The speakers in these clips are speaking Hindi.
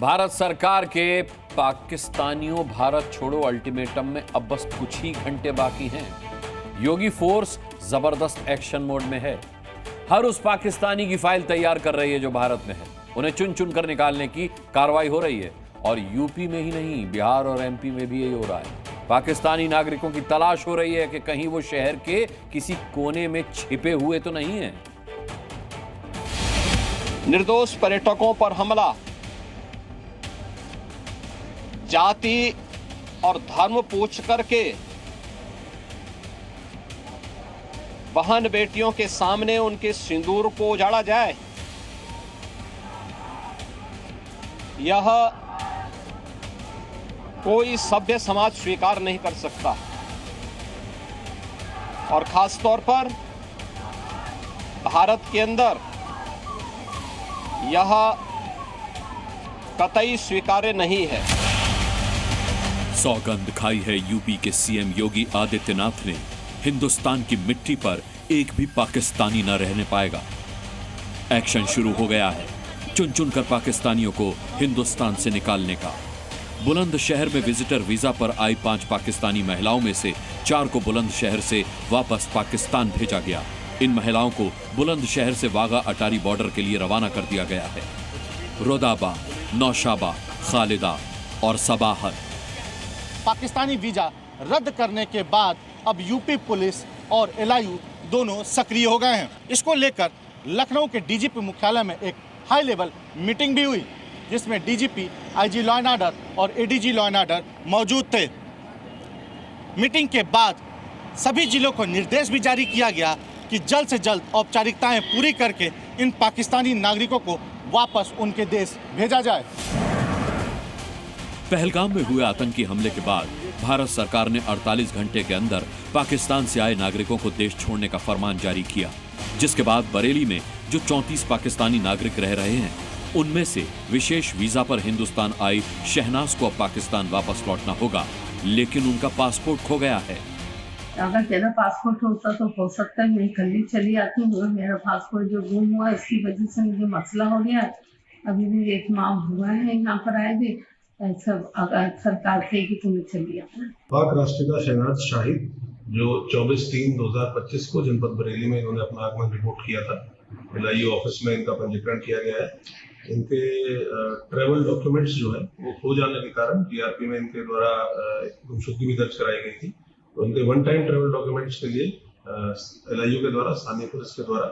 भारत सरकार के पाकिस्तानियों भारत छोड़ो अल्टीमेटम में अब बस कुछ ही घंटे बाकी हैं। योगी फोर्स जबरदस्त एक्शन मोड में है। हर उस पाकिस्तानी की फाइल तैयार कर रही है जो भारत में है। उन्हें चुन चुन कर निकालने की कार्रवाई हो रही है और यूपी में ही नहीं, बिहार और एमपी में भी यही हो रहा है। पाकिस्तानी नागरिकों की तलाश हो रही है कि कहीं वो शहर के किसी कोने में छिपे हुए तो नहीं हैं। निर्दोष पर्यटकों पर हमला, जाति और धर्म पूछ करके बहन बेटियों के सामने उनके सिंदूर को उजाड़ा जाए, यह कोई सभ्य समाज स्वीकार नहीं कर सकता। और खास तौर पर भारत के अंदर यह कतई स्वीकार्य नहीं है। सौगंध खाई है यूपी के सीएम योगी आदित्यनाथ ने, हिंदुस्तान की मिट्टी पर एक भी पाकिस्तानी न रहने पाएगा। एक्शन शुरू हो गया है, चुन चुन कर पाकिस्तानियों को हिंदुस्तान से निकालने का। बुलंदशहर में विजिटर वीजा पर आई 5 पाकिस्तानी महिलाओं में से 4 को बुलंदशहर से वापस पाकिस्तान भेजा गया। इन महिलाओं को बुलंदशहर से वाघा अटारी बॉर्डर के लिए रवाना कर दिया गया है। रोदाबा, नौशाबा, खालिदा और सबाहत। पाकिस्तानी वीजा रद्द करने के बाद अब यूपी पुलिस और एलआईयू दोनों सक्रिय हो गए हैं। इसको लेकर लखनऊ के डीजीपी मुख्यालय में एक हाई लेवल मीटिंग भी हुई, जिसमें DGP, IG law and order और एडीजी लॉ एंड ऑर्डर मौजूद थे। मीटिंग के बाद सभी जिलों को निर्देश भी जारी किया गया कि जल्द से जल्द औपचारिकताएं पूरी करके इन पाकिस्तानी नागरिकों को वापस उनके देश भेजा जाए। पहलगाम में हुए आतंकी हमले के बाद भारत सरकार ने 48 घंटे के अंदर पाकिस्तान से आए नागरिकों को देश छोड़ने का फरमान जारी किया, जिसके बाद बरेली में जो 34 पाकिस्तानी नागरिक रह रहे हैं, उनमें से विशेष वीजा पर हिंदुस्तान आई शहनाज को अब पाकिस्तान वापस लौटना होगा, लेकिन उनका पासपोर्ट खो गया है। अगर मेरा पासपोर्ट होता तो हो सकता है मैं कल ही चली आती हूँ। मेरा पासपोर्ट जो गुम हुआ इसकी वजह से मुझे मसला हो गया। अभी भी 1 माह हुआ है यहाँ पर आए भी, सब अगर सरकार से कि तुम्हें चली आना। पाक राष्ट्रपिता शहनाज शाहिद जो 24/3/2025 को जनपद बरेली में इन्होंने अपना आगमन रिपोर्ट किया था, एलआईयू ऑफिस में इनका पंजीकरण किया गया है। इनके ट्रैवल डॉक्यूमेंट्स जो है वो खो जाने के कारण टीआरपी में इनके द्वारा गुमशुदगी भी दर्ज कराई गई थी। तो इनके वन टाइम ट्रैवल डॉक्यूमेंट्स के लिए एलआईयू के द्वारा, स्थानीय पुलिस के द्वारा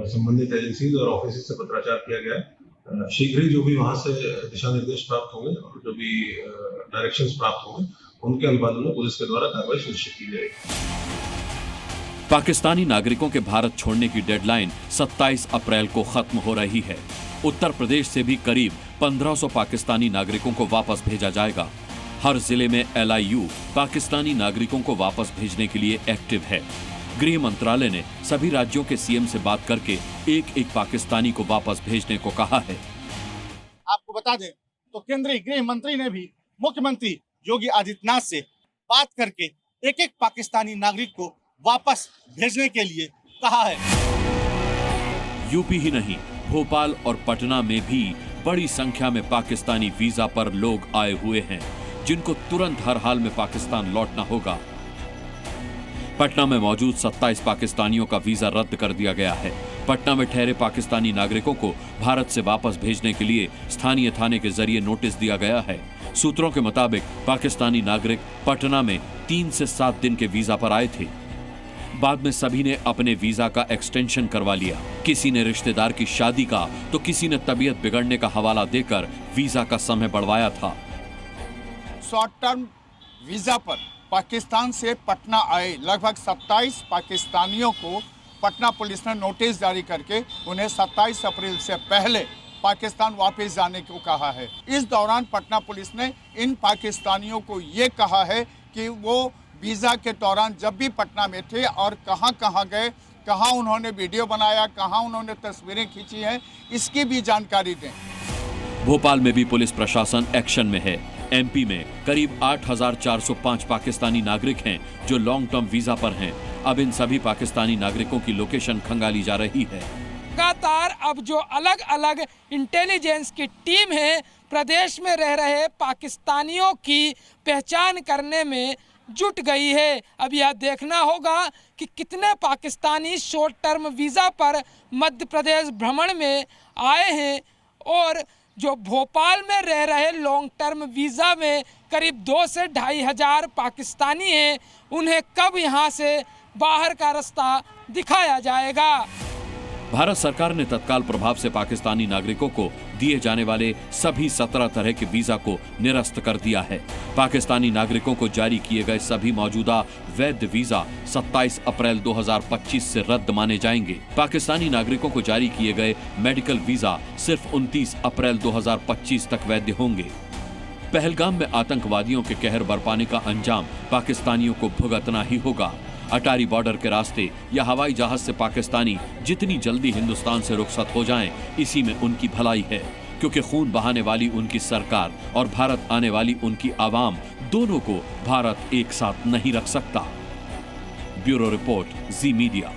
संबंधित एजेंसीज और ऑफिस से पत्राचार किया गया है। शीघ्र ही जो भी वहां से दिशा निर्देश प्राप्त होंगे और जो भी डायरेक्शंस प्राप्त होंगे, उनके अनुपालन में पुलिस के द्वारा कार्रवाई सुनिश्चित की जाएगी। पाकिस्तानी नागरिकों के भारत छोड़ने की डेडलाइन 27 अप्रैल को खत्म हो रही है। उत्तर प्रदेश से भी करीब 1500 पाकिस्तानी नागरिकों को वापस भेजा जाएगा। हर जिले में एलआईयू पाकिस्तानी नागरिकों को वापस भेजने के लिए एक्टिव है। गृह मंत्रालय ने सभी राज्यों के सीएम से बात करके एक पाकिस्तानी को वापस भेजने को कहा है। आपको बता दें तो केंद्रीय गृह मंत्री ने भी मुख्यमंत्री योगी आदित्यनाथ से बात करके एक पाकिस्तानी नागरिक को वापस भेजने के लिए कहा है। यूपी ही नहीं, भोपाल और पटना में भी बड़ी संख्या में पाकिस्तानी वीजा पर लोग आए हुए हैं, जिनको तुरंत हर हाल में पाकिस्तान लौटना होगा। पटना में मौजूद 27 पाकिस्तानियों का वीजा रद्द कर दिया गया है। पटना में ठहरे पाकिस्तानी नागरिकों को भारत से वापस भेजने के लिए स्थानीय थाने के जरिए नोटिस दिया गया है। सूत्रों के मुताबिक पाकिस्तानी नागरिक पटना में 3 से 7 दिन के वीजा पर आए थे। बाद में सभी ने अपने वीजा का एक्सटेंशन करवा लिया। किसी ने रिश्तेदार की शादी का तो किसी ने तबीयत बिगड़ने का हवाला देकर वीजा का समय बढ़वाया था। शॉर्ट टर्म वीजा पर पाकिस्तान से पटना आए लगभग 27 पाकिस्तानियों को पटना पुलिस ने नोटिस जारी करके उन्हें 27 अप्रैल से पहले पाकिस्तान वापस जाने को कहा है। इस दौरान पटना पुलिस ने इन पाकिस्तानियों को ये कहा है कि वो वीज़ा के दौरान जब भी पटना में थे और कहाँ कहाँ गए, कहाँ उन्होंने वीडियो बनाया, कहाँ उन्होंने तस्वीरें खींची हैं, इसकी भी जानकारी दें। भोपाल में भी पुलिस प्रशासन एक्शन में है। एमपी में करीब 8,405 पाकिस्तानी नागरिक हैं जो लॉन्ग टर्म वीजा पर हैं। अब इन सभी पाकिस्तानी नागरिकों की लोकेशन खंगाली जा रही है। लगातार अब जो अलग अलग इंटेलिजेंस की टीम है प्रदेश में रह रहे पाकिस्तानियों की पहचान करने में जुट गई है। अब यह देखना होगा कि कितने पाकिस्तानी शॉर्ट टर्म वीज़ा पर मध्य प्रदेश भ्रमण में आए हैं और जो भोपाल में रह रहे लॉन्ग टर्म वीज़ा में करीब 2 से 2.5 हज़ार पाकिस्तानी हैं, उन्हें कब यहां से बाहर का रास्ता दिखाया जाएगा। भारत सरकार ने तत्काल प्रभाव से पाकिस्तानी नागरिकों को दिए जाने वाले सभी 17 तरह के वीजा को निरस्त कर दिया है। पाकिस्तानी नागरिकों को जारी किए गए सभी मौजूदा वैध वीजा 27 अप्रैल 2025 से रद्द माने जाएंगे। पाकिस्तानी नागरिकों को जारी किए गए मेडिकल वीजा सिर्फ 29 अप्रैल 2025 तक वैध होंगे। पहलगाम में आतंकवादियों के कहर बरपाने का अंजाम पाकिस्तानियों को भुगतना ही होगा। अटारी बॉर्डर के रास्ते या हवाई जहाज से पाकिस्तानी जितनी जल्दी हिंदुस्तान से रुखसत हो जाएं, इसी में उनकी भलाई है, क्योंकि खून बहाने वाली उनकी सरकार और भारत आने वाली उनकी आवाम, दोनों को भारत एक साथ नहीं रख सकता। ब्यूरो रिपोर्ट, जी मीडिया।